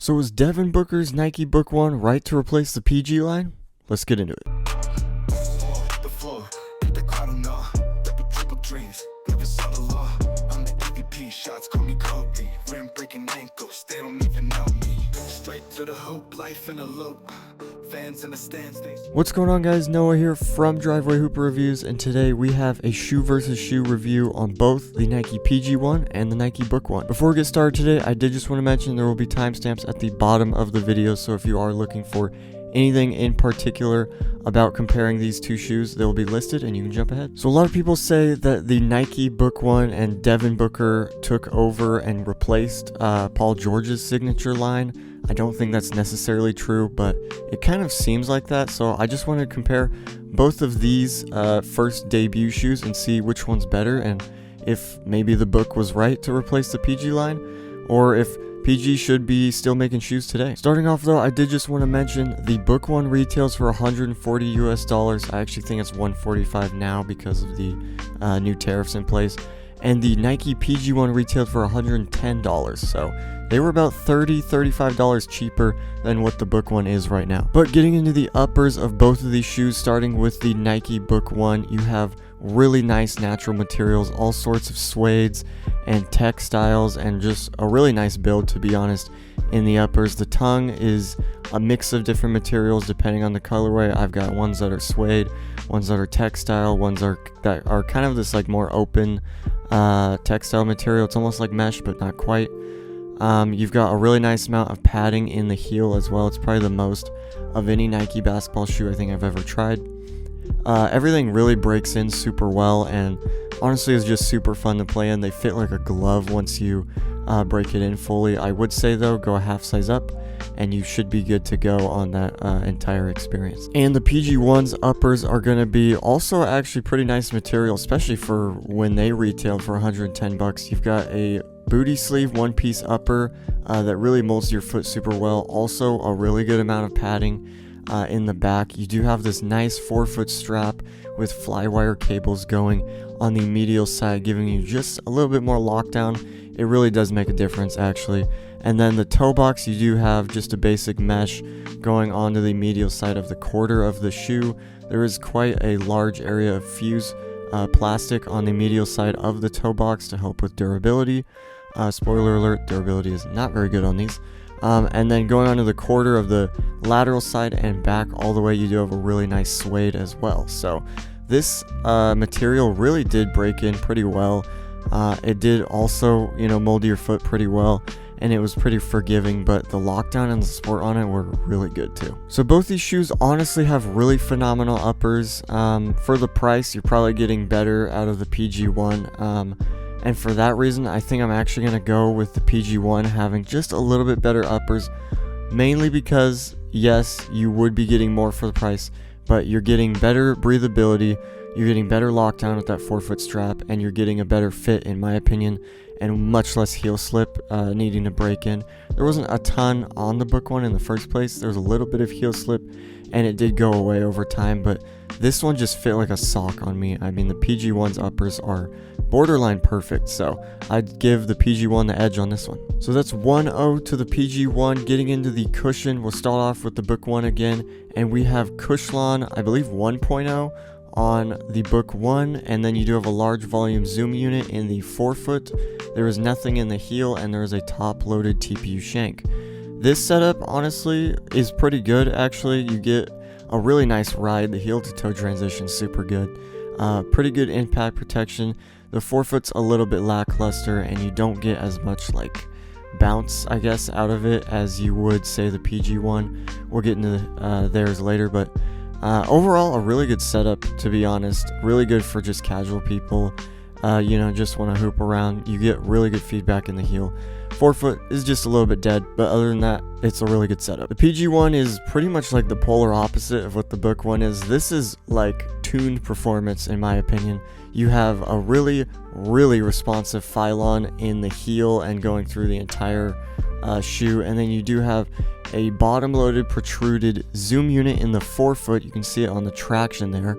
So is Devin Booker's Nike Book 1 right to replace the PG line? Let's get into it. The floor, the crowd don't know. Double triple dreams, never saw the law. I'm the MVP, shots call me Kobe. Rim breaking ankles, they don't even know me. Straight to the hoop, life in a loop. Fans in the stands, they... What's going on, guys? Noah here from Driveway Hooper Reviews, and today we have a shoe versus shoe review on both the Nike PG 1 and the Nike Book 1. Before we get started today, I did just want to mention there will be timestamps at the bottom of the video, so if you are looking for anything in particular about comparing these two shoes, they will be listed and you can jump ahead. So a lot of people say that the Nike Book 1 and Devin Booker took over and replaced Paul George's signature line. I don't think that's necessarily true, but it kind of seems like that. So I just wanted to compare both of these first debut shoes and see which one's better, and if maybe the Book was right to replace the PG line, or if PG should be still making shoes today. Starting off though, I did just want to mention the Book 1 retails for $140 US. I actually think it's $145 now because of the new tariffs in place. And the Nike PG 1 retailed for $110. So they were about $35 cheaper than what the Book 1 is right now. But getting into the uppers of both of these shoes, starting with the Nike Book 1, you have really nice natural materials, all sorts of suedes and textiles, and just a really nice build, to be honest. In the uppers, the tongue is a mix of different materials depending on the colorway. I've got ones that are suede, ones that are textile, ones that are kind of this like more open textile material. It's almost like mesh, but not quite. You've got a really nice amount of padding in the heel as well. It's probably the most of any Nike basketball shoe I think I've ever tried. Everything really breaks in super well, and honestly is just super fun to play in. They fit like a glove once you break it in fully. I would say though, go a half size up and you should be good to go on that entire experience. And the PG 1's uppers are going to be also actually pretty nice material, especially for when they retail for $110. You've got a booty sleeve one-piece upper that really molds your foot super well. Also a really good amount of padding in the back. You do have this nice 4-foot strap with flywire cables going on the medial side, giving you just a little bit more lockdown. It really does make a difference, actually. And then the toe box, you do have just a basic mesh going onto the medial side of the quarter of the shoe. There is quite a large area of fuse plastic on the medial side of the toe box to help with durability. Spoiler alert, durability is not very good on these. And then going onto the quarter of the lateral side and back all the way, you do have a really nice suede as well. So this material really did break in pretty well. It did also, mold your foot pretty well, and it was pretty forgiving, but the lockdown and the support on it were really good too. So both these shoes honestly have really phenomenal uppers. For the price, you're probably getting better out of the PG 1. And for that reason, I think I'm actually going to go with the PG 1 having just a little bit better uppers, mainly because, yes, you would be getting more for the price, but you're getting better breathability, you're getting better lockdown with that 4-foot strap, and you're getting a better fit, in my opinion, and much less heel slip needing to break in. There wasn't a ton on the Book 1 in the first place. There was a little bit of heel slip, and it did go away over time, but this one just fit like a sock on me. I mean, the PG 1's uppers are borderline perfect, so I'd give the PG 1 the edge on this one. So that's 1-0 to the PG 1. Getting into the cushion, we'll start off with the Book 1 again, and we have Cushlon, I believe 1.0 on the Book 1, and then you do have a large volume zoom unit in the 4-foot. There is nothing in the heel, and there is a top-loaded TPU shank. This setup, honestly, is pretty good, actually. You get a really nice ride. The heel-to-toe transition is super good. Pretty good impact protection. The 4-foot's a little bit lackluster, and you don't get as much, bounce, I guess, out of it as you would, say, the PG 1. We'll get into theirs later, but overall, a really good setup, to be honest. Really good for just casual people, just want to hoop around. You get really good feedback in the heel. 4-foot is just a little bit dead, but other than that, it's a really good setup. The PG 1 is pretty much like the polar opposite of what the Book 1 is. This is like tuned performance, in my opinion. You have a really, really responsive Phylon in the heel and going through the entire shoe, and then you do have a bottom-loaded protruded zoom unit in the 4-foot. You can see it on the traction there,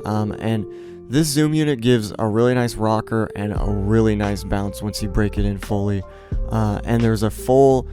and this zoom unit gives a really nice rocker and a really nice bounce once you break it in fully. And there's a full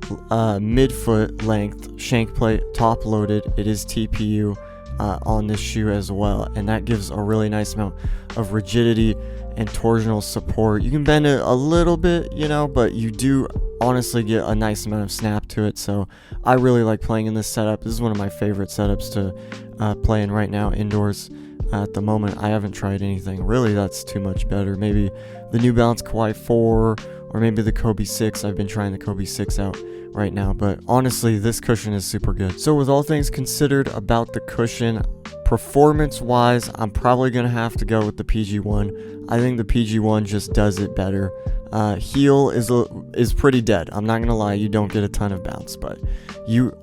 midfoot length shank plate, top loaded. It is TPU on this shoe as well, and that gives a really nice amount of rigidity and torsional support. You can bend it a little bit, but you do honestly get a nice amount of snap to it. So I really like playing in this setup. This is one of my favorite setups to play in right now indoors. At the moment, I haven't tried anything really that's too much better. Maybe the New Balance Kawhi 4 or maybe the Kobe 6. I've been trying the Kobe 6 out right now, but honestly, this cushion is super good. So with all things considered about the cushion, performance wise, I'm probably gonna have to go with the PG1. I think the PG1 just does it better. Heel is pretty dead. I'm not gonna lie, you don't get a ton of bounce, but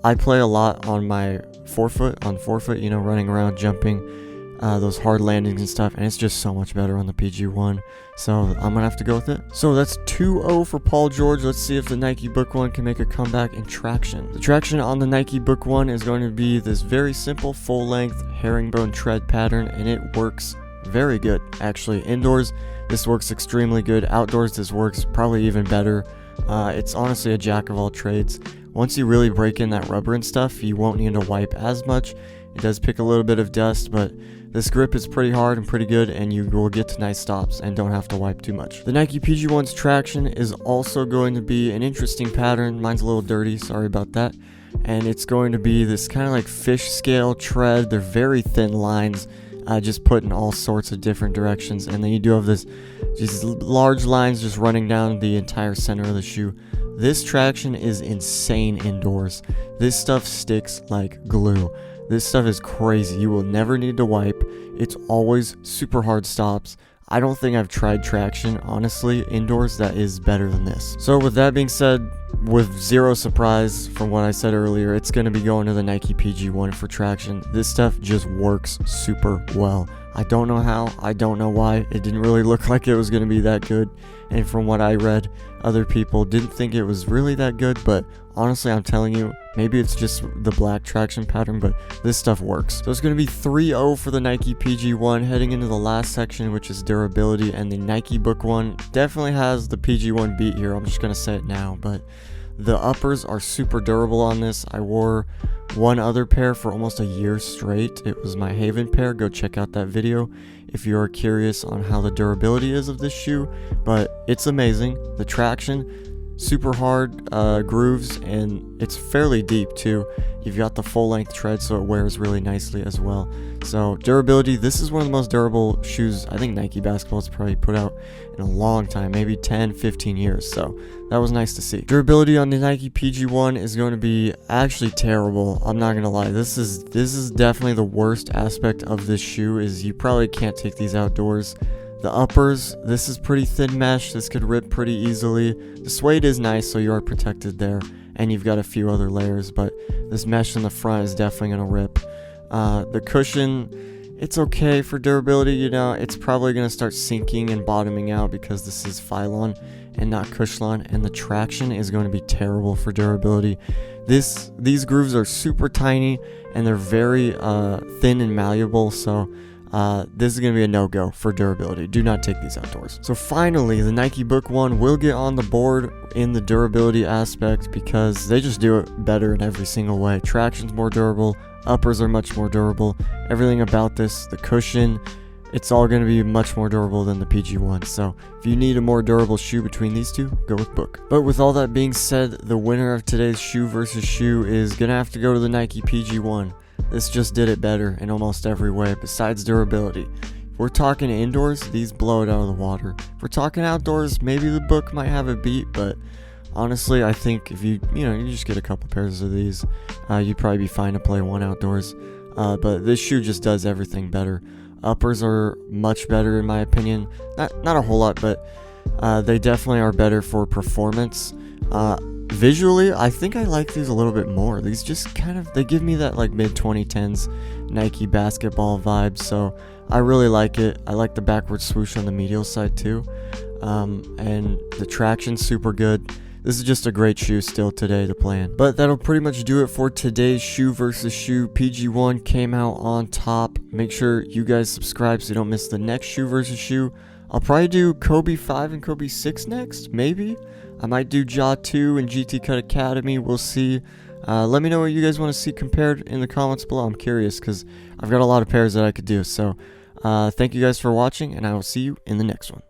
I play a lot on my forefoot, running around, jumping, those hard landings and stuff, and it's just so much better on the PG1. So I'm gonna have to go with it. So that's 2-0 for Paul George. Let's see if the Nike Book 1 can make a comeback in traction. The traction on the Nike Book 1 is going to be this very simple full length herringbone tread pattern, and it works very good. Actually, indoors this works extremely good. Outdoors this works probably even better. It's honestly a jack of all trades. Once you really break in that rubber and stuff, you won't need to wipe as much. It does pick a little bit of dust, but this grip is pretty hard and pretty good, and you will get to nice stops and don't have to wipe too much. The Nike PG1's traction is also going to be an interesting pattern. Mine's a little dirty, sorry about that. And it's going to be this kind of like fish scale tread. They're very thin lines, just put in all sorts of different directions. And then you do have these large lines just running down the entire center of the shoe. This traction is insane indoors. This stuff sticks like glue. This stuff is crazy. You will never need to wipe. It's always super hard stops. I don't think I've tried traction, honestly, indoors that is better than this. So with that being said, with zero surprise from what I said earlier, it's going to be going to the Nike PG1 for traction. This stuff just works super well. I don't know how, I don't know why. It didn't really look like it was going to be that good. And from what I read, other people didn't think it was really that good, but honestly, I'm telling you, maybe it's just the black traction pattern, but this stuff works. So it's going to be 3-0 for the Nike PG1 heading into the last section, which is durability, and the Nike Book 1 definitely has the PG1 beat here. I'm just going to say it now, but the uppers are super durable on this. I wore one other pair for almost a year straight. It was my Haven pair. Go check out that video if you are curious on how the durability is of this shoe, but it's amazing. The traction, super hard grooves, and it's fairly deep too. You've got the full length tread, so it wears really nicely as well. So durability, this is one of the most durable shoes I think Nike basketball has probably put out in a long time, maybe 10-15 years. So that was nice to see. Durability on the Nike PG1 is going to be actually terrible. I'm not gonna lie. This is definitely the worst aspect of this shoe. Is you probably can't take these outdoors. The uppers, this is pretty thin mesh. This could rip pretty easily. The suede is nice, so you are protected there, and you've got a few other layers, but this mesh in the front is definitely going to rip. The cushion, it's okay for durability, it's probably going to start sinking and bottoming out because this is Phylon and not Cushlon, and the traction is going to be terrible for durability. These grooves are super tiny, and they're very thin and malleable, so this is going to be a no-go for durability. Do not take these outdoors. So finally, the Nike Book 1 will get on the board in the durability aspect because they just do it better in every single way. Traction's more durable, uppers are much more durable. Everything about this, the cushion, it's all going to be much more durable than the PG1. So if you need a more durable shoe between these two, go with Book. But with all that being said, the winner of today's shoe versus shoe is going to have to go to the Nike PG1. This just did it better in almost every way besides durability. If we're talking indoors, these blow it out of the water. If we're talking outdoors, maybe the Book might have a beat, but honestly, I think if you just get a couple pairs of these, you'd probably be fine to play one outdoors. But this shoe just does everything better. Uppers are much better in my opinion. Not a whole lot, but they definitely are better for performance. Visually, I think I like these a little bit more. These just they give me that like mid-2010s Nike basketball vibe, so I really like it. I like the backward swoosh on the medial side too, and the traction's super good. This is just a great shoe still today to play in. But that'll pretty much do it for today's shoe versus shoe. PG1 came out on top. Make sure you guys subscribe so you don't miss the next shoe versus shoe. I'll probably do Kobe 5 and Kobe 6 next, maybe. I might do Jaw 2 and GT Cut Academy. We'll see. Let me know what you guys want to see compared in the comments below. I'm curious because I've got a lot of pairs that I could do. So thank you guys for watching, and I will see you in the next one.